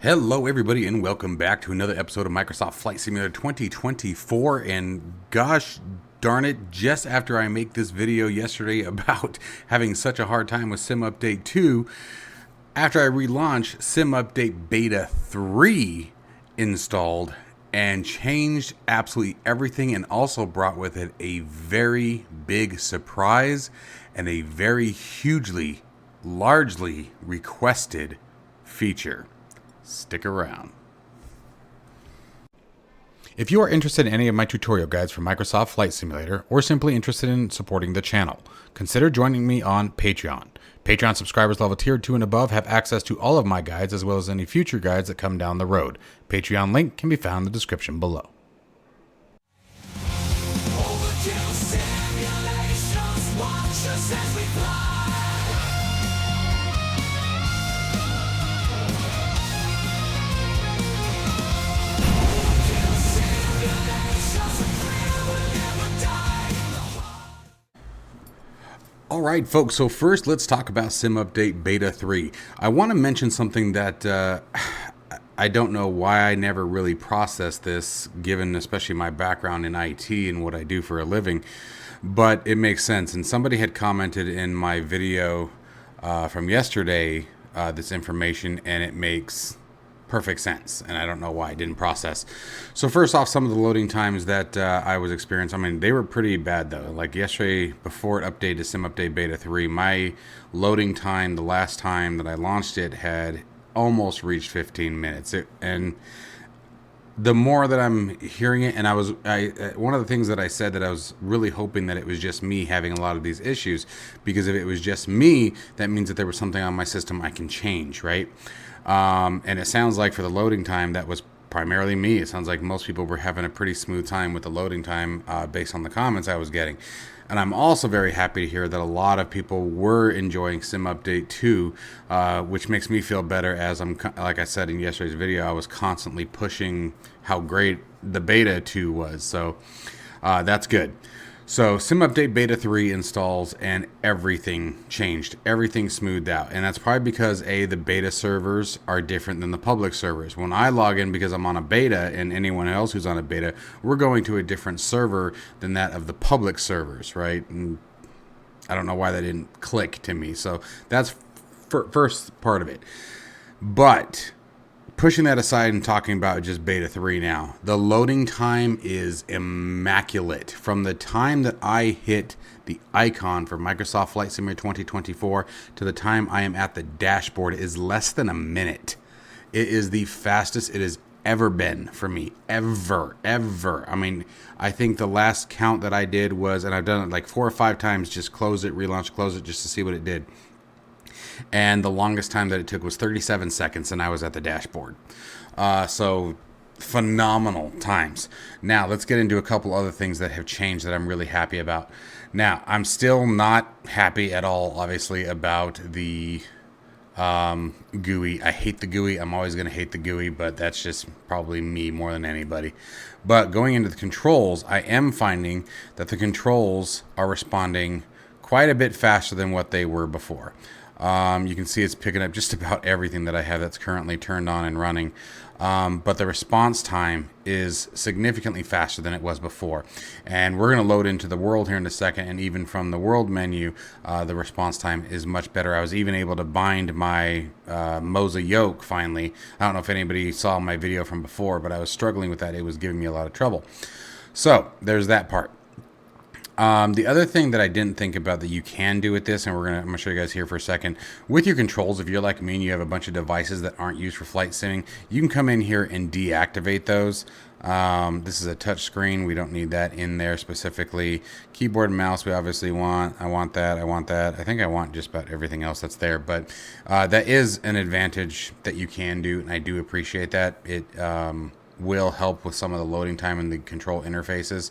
Hello everybody and welcome back to another episode of Microsoft Flight Simulator 2024. And gosh darn it, just after I make this video yesterday about having such a hard time with Sim Update 2, after I relaunch, Sim Update Beta 3 installed and changed absolutely everything, and also brought with it a very big surprise and a very hugely, largely requested feature. Stick around. If you are interested in any of my tutorial guides for Microsoft Flight Simulator, or simply interested in supporting the channel, consider joining me on Patreon. Patreon subscribers level tier 2 and above have access to all of my guides, as well as any future guides that come down the road. Patreon link can be found in the description below. Alright folks, so first let's talk about Sim Update Beta 3. I want to mention something that I don't know why I never really processed this, given especially my background in IT and what I do for a living, but it makes sense. And somebody had commented in my video from yesterday this information, and it makes perfect sense, and I don't know why I didn't process. So first off, some of the loading times that I was experiencing, I mean, they were pretty bad though. Like yesterday, before it updated to Sim Update Beta 3, my loading time the last time that I launched it had almost reached 15 minutes. And the more that I'm hearing it, and one of the things that I said, that I was really hoping that it was just me having a lot of these issues, because if it was just me, that means that there was something on my system I can change, right? And it sounds like for the loading time, that was primarily me. It sounds like most people were having a pretty smooth time with the loading time based on the comments I was getting. And I'm also very happy to hear that a lot of people were enjoying Sim Update 2, which makes me feel better, as like I said in yesterday's video, I was constantly pushing how great the Beta 2 was. So that's good. So Sim Update Beta 3 installs and everything changed. Everything smoothed out. And that's probably because the beta servers are different than the public servers. When I log in, because I'm on a beta, and anyone else who's on a beta, we're going to a different server than that of the public servers, right? And I don't know why that didn't click to me. So that's first part of it. But pushing that aside and talking about just Beta 3 now, the loading time is immaculate. From the time that I hit the icon for Microsoft Flight Simulator 2024 to the time I am at the dashboard is less than a minute. It is the fastest it has ever been for me. Ever. I mean, I think the last count that I did was, and I've done it like 4 or 5 times, just close it, relaunch, close it, just to see what it did. And the longest time that it took was 37 seconds, and I was at the dashboard. So phenomenal times. Now let's get into a couple other things that have changed that I'm really happy about. Now, I'm still not happy at all, obviously, about the GUI. I hate the GUI. I'm always going to hate the GUI, but that's just probably me more than anybody. But going into the controls, I am finding that the controls are responding quite a bit faster than what they were before. You can see it's picking up just about everything that I have that's currently turned on and running. But the response time is significantly faster than it was before. And we're going to load into the world here in a second. And even from the world menu, the response time is much better. I was even able to bind my Moza yoke finally. I don't know if anybody saw my video from before, but I was struggling with that. It was giving me a lot of trouble. So there's that part. The other thing that I didn't think about that you can do with this, and I'm going to show you guys here for a second, with your controls, if you're like me and you have a bunch of devices that aren't used for flight simming, you can come in here and deactivate those. This is a touch screen. We don't need that in there specifically. Keyboard and mouse, we obviously want. I want that. I think I want just about everything else that's there, but that is an advantage that you can do, and I do appreciate that. It will help with some of the loading time and the control interfaces.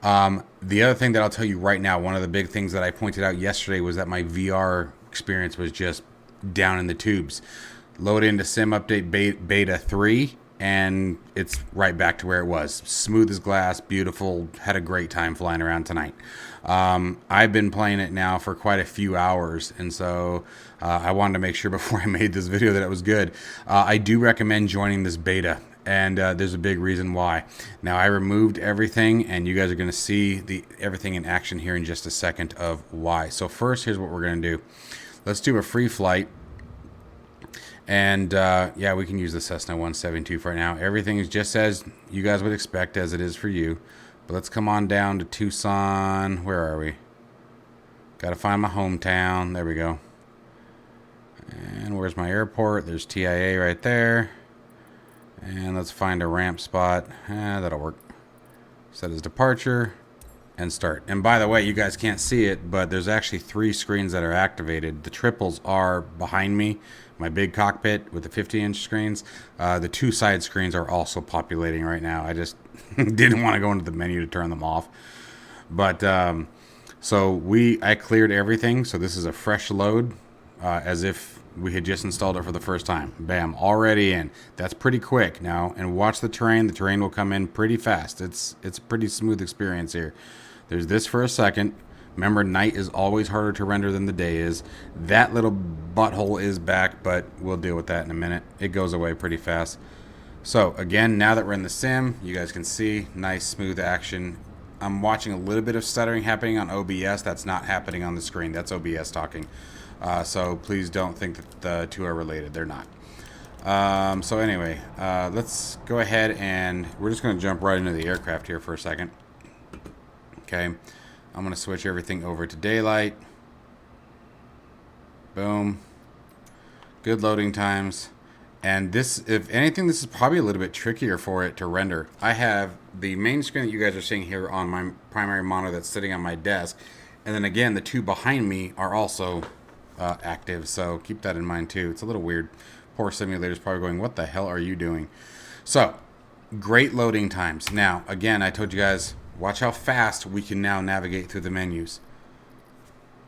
The other thing that I'll tell you right now, one of the big things that I pointed out yesterday was that my VR experience was just down in the tubes. Load into Sim Update Beta 3, and it's right back to where it was. Smooth as glass, beautiful. Had a great time flying around tonight. I've been playing it now for quite a few hours, and so I wanted to make sure before I made this video that it was good. I do recommend joining this beta, and there's a big reason why. Now, I removed everything, and you guys are going to see everything in action here in just a second of why. So first, here's what we're going to do. Let's do a free flight. And yeah, we can use the Cessna 172 for right now. Everything is just as you guys would expect, as it is for you. But let's come on down to Tucson. Where are we? Got to find my hometown. There we go. And where's my airport? There's TIA right there. And let's find a ramp spot. That'll work. Set as departure and start. And by the way, you guys can't see it, but there's actually 3 screens that are activated. The triples are behind me, my big cockpit with the 50-inch screens. The 2 side screens are also populating right now. I just didn't want to go into the menu to turn them off. But so I cleared everything. So this is a fresh load, as if we had just installed it for the first time. Bam, already in. That's pretty quick now. And watch the terrain. The terrain will come in pretty fast. It's a pretty smooth experience here. There's this for a second. Remember, night is always harder to render than the day is. That little butthole is back, but we'll deal with that in a minute. It goes away pretty fast. So again, now that we're in the sim, you guys can see nice smooth action. I'm watching a little bit of stuttering happening on OBS. That's not happening on the screen. That's OBS talking. So please don't think that the two are related. They're not. So anyway, let's go ahead and we're just going to jump right into the aircraft here for a second. Okay, I'm going to switch everything over to daylight. Boom. Good loading times. And this, if anything, this is probably a little bit trickier for it to render. I have the main screen that you guys are seeing here on my primary monitor that's sitting on my desk. And then again, the 2 behind me are also active. So keep that in mind too. It's a little weird. Poor simulator's probably going, what the hell are you doing? So, great loading times. Now, again, I told you guys, watch how fast we can now navigate through the menus.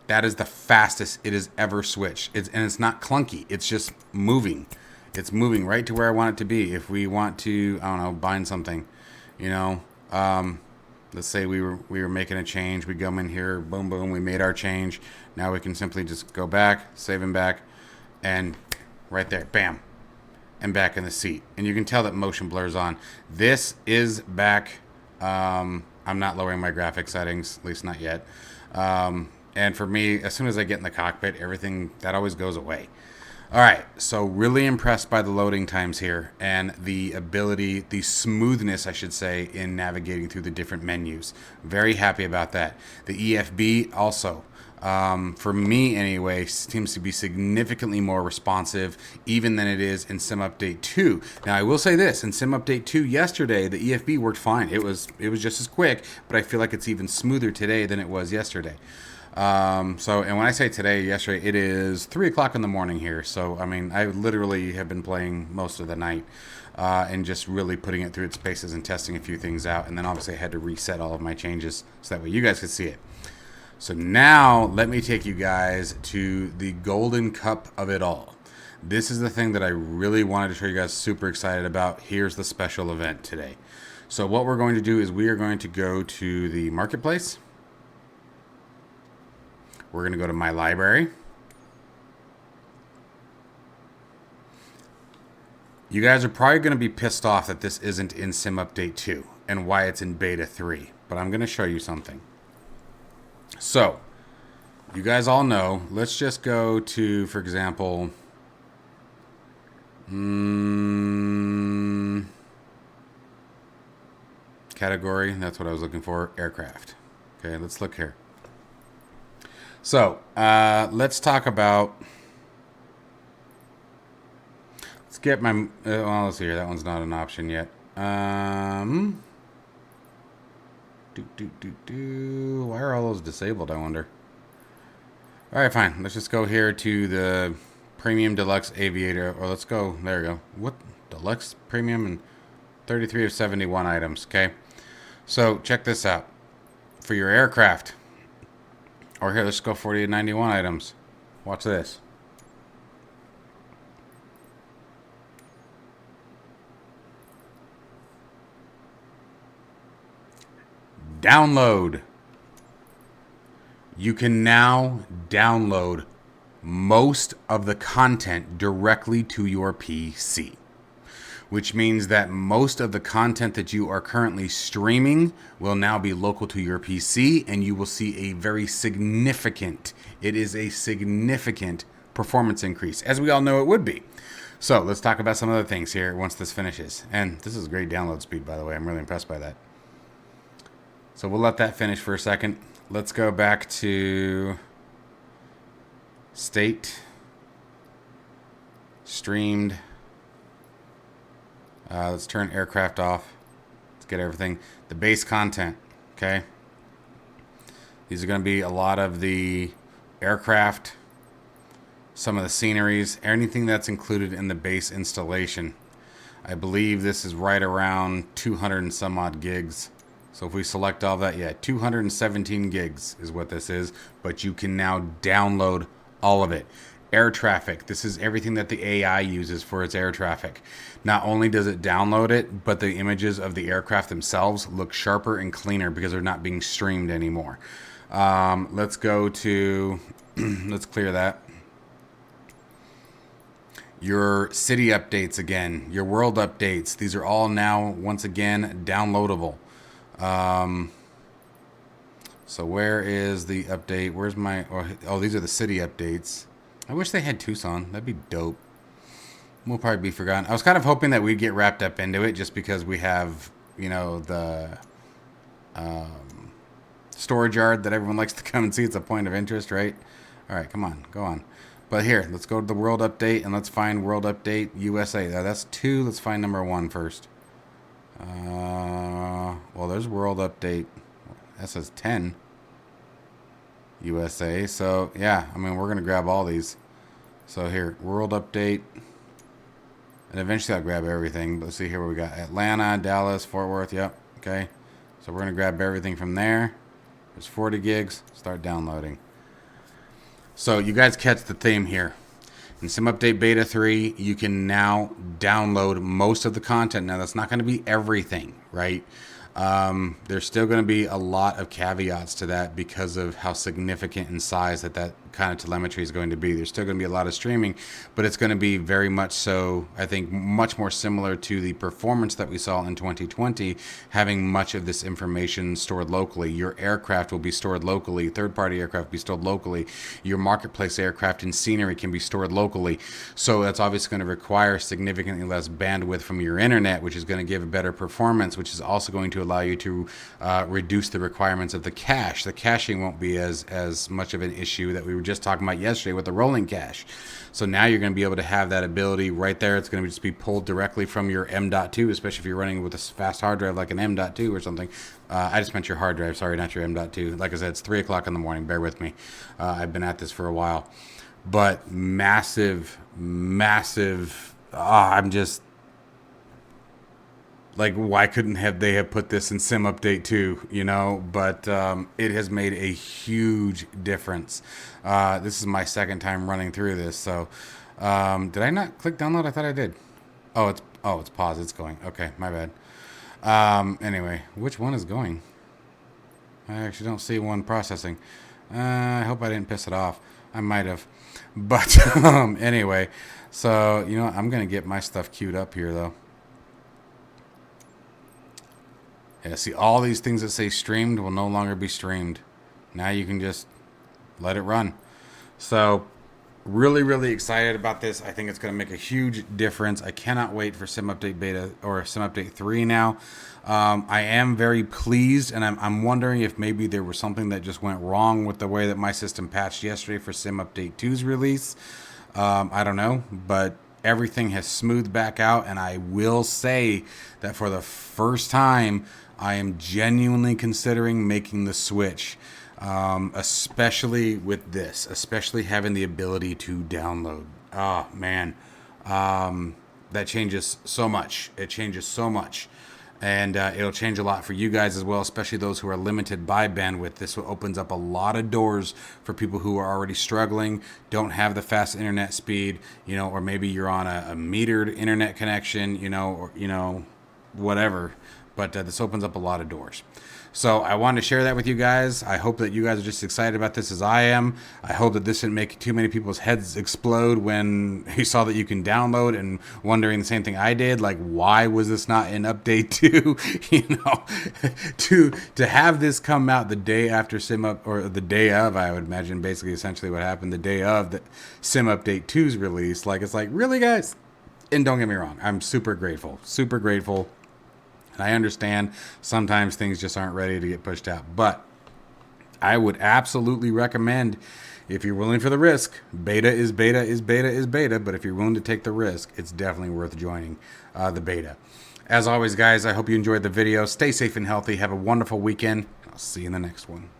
That is the fastest it has ever switched. And it's not clunky. It's just moving. It's moving right to where I want it to be. If we want to, I don't know, bind something, you know, let's say we were making a change. We come in here, boom, boom, we made our change. Now we can simply just go back, save and back, and right there, bam, and back in the seat. And you can tell that motion blurs on. This is back. I'm not lowering my graphic settings, at least not yet. And for me, as soon as I get in the cockpit, everything, that always goes away. All right, so really impressed by the loading times here and the ability, the smoothness, I should say, in navigating through the different menus. Very happy about that. The EFB also, for me anyway, seems to be significantly more responsive even than it is in Sim Update 2. Now, I will say this, in Sim Update 2 yesterday, the EFB worked fine. It was just as quick, but I feel like it's even smoother today than it was yesterday. And when I say today, yesterday, it is 3 o'clock in the morning here. So, I mean, I literally have been playing most of the night, and just really putting it through its paces and testing a few things out. And then obviously I had to reset all of my changes so that way you guys could see it. So now let me take you guys to the golden cup of it all. This is the thing that I really wanted to show you guys, super excited about. Here's the special event today. So what we're going to do is we are going to go to the marketplace. We're going to go to my library. You guys are probably going to be pissed off that this isn't in Sim Update 2 and why it's in Beta 3. But I'm going to show you something. So, you guys all know, let's just go to, for example, category, that's what I was looking for, aircraft. Okay, let's look here. So, let's talk about, let's get my, well, let's see here, that one's not an option yet. Why are all those disabled, I wonder? All right, fine. Let's just go here to the Premium Deluxe Aviator, or let's go, there we go. What? Deluxe Premium and 33 of 71 items, okay? So, check this out. For your aircraft, or here, let's go 40 of 91 items. Watch this. Download. You can now download most of the content directly to your PC, which means that most of the content that you are currently streaming will now be local to your PC, and you will see a very significant, it is a significant performance increase, as we all know it would be. So let's talk about some other things here once this finishes. And this is great download speed, by the way. I'm really impressed by that. So we'll let that finish for a second. Let's go back to state, streamed. Let's turn aircraft off. Let's get everything. The base content, okay? These are going to be a lot of the aircraft, some of the sceneries, anything that's included in the base installation. I believe this is right around 200 and some odd gigs. So if we select all that, yeah, 217 gigs is what this is, but you can now download all of it. Air traffic, this is everything that the AI uses for its air traffic. Not only does it download it, but the images of the aircraft themselves look sharper and cleaner because they're not being streamed anymore. Let's go to, let's clear that. Your city updates again, your world updates, these are all now, once again, downloadable. So where is the update? Where's my, oh, these are the city updates. I wish they had Tucson. That'd be dope. We'll probably be forgotten. I was kind of hoping that we'd get wrapped up into it just because we have, you know, the storage yard that everyone likes to come and see. It's a point of interest, right? All right, come on, go on. But here, let's go to the world update and let's find world update USA. That's 2. Let's find number 1 first. Well, there's world update. That says 10 USA. So yeah, I mean, we're gonna grab all these. So here, world update, and eventually I'll grab everything. Let's see here what we got. Atlanta, Dallas, Fort Worth. Yep. Okay. So we're gonna grab everything from there. There's 40 gigs. Start downloading. So you guys catch the theme here. In Sim Update Beta 3, you can now download most of the content. Now, that's not going to be everything, right? There's still going to be a lot of caveats to that because of how significant in size that kind of telemetry is going to be. There's still going to be a lot of streaming, but it's going to be very much so, I think, much more similar to the performance that we saw in 2020, having much of this information stored locally. Your aircraft will be stored locally. Third-party aircraft will be stored locally. Your marketplace aircraft and scenery can be stored locally. So that's obviously going to require significantly less bandwidth from your internet, which is going to give a better performance, which is also going to allow you to reduce the requirements of the cache. The caching won't be as much of an issue that we were just talking about yesterday with the rolling cache. So now you're going to be able to have that ability right there. It's going to just be pulled directly from your M.2, especially if you're running with a fast hard drive like an M.2 or something. I just meant your hard drive. Sorry, not your M.2. Like I said, it's 3 o'clock in the morning. Bear with me. I've been at this for a while. But massive, I'm just... like, why couldn't they have put this in Sim Update 2, you know? But it has made a huge difference. This is my second time running through this. So did I not click download? I thought I did. Oh, it's paused. It's going. Okay, my bad. Anyway, which one is going? I actually don't see one processing. I hope I didn't piss it off. I might have. But anyway, so, you know, I'm going to get my stuff queued up here, though. Yeah, see, all these things that say streamed will no longer be streamed. Now you can just let it run. So, really excited about this. I think it's going to make a huge difference. I cannot wait for Sim Update Beta or Sim Update 3 now. I am very pleased, and I'm wondering if maybe there was something that just went wrong with the way that my system patched yesterday for Sim Update 2's release. I don't know, but everything has smoothed back out, and I will say that for the first time, I am genuinely considering making the switch, especially with this, especially having the ability to download. Oh, man. That changes so much. It changes so much. And it'll change a lot for you guys as well, especially those who are limited by bandwidth. This opens up a lot of doors for people who are already struggling, don't have the fast internet speed, you know, or maybe you're on a metered internet connection, you know, or, you know, whatever. But this opens up a lot of doors. So I wanted to share that with you guys. I hope that you guys are just excited about this as I am. I hope that this didn't make too many people's heads explode when you saw that you can download and wondering the same thing I did. Like, why was this not in update 2? You know, to have this come out the day after sim up, or the day of, I would imagine basically essentially what happened the day of the sim update 2's release. Like, it's like, really, guys? And don't get me wrong, I'm super grateful. Super grateful. And I understand sometimes things just aren't ready to get pushed out. But I would absolutely recommend, if you're willing for the risk, beta is beta is beta is beta. But if you're willing to take the risk, it's definitely worth joining the beta. As always, guys, I hope you enjoyed the video. Stay safe and healthy. Have a wonderful weekend. I'll see you in the next one.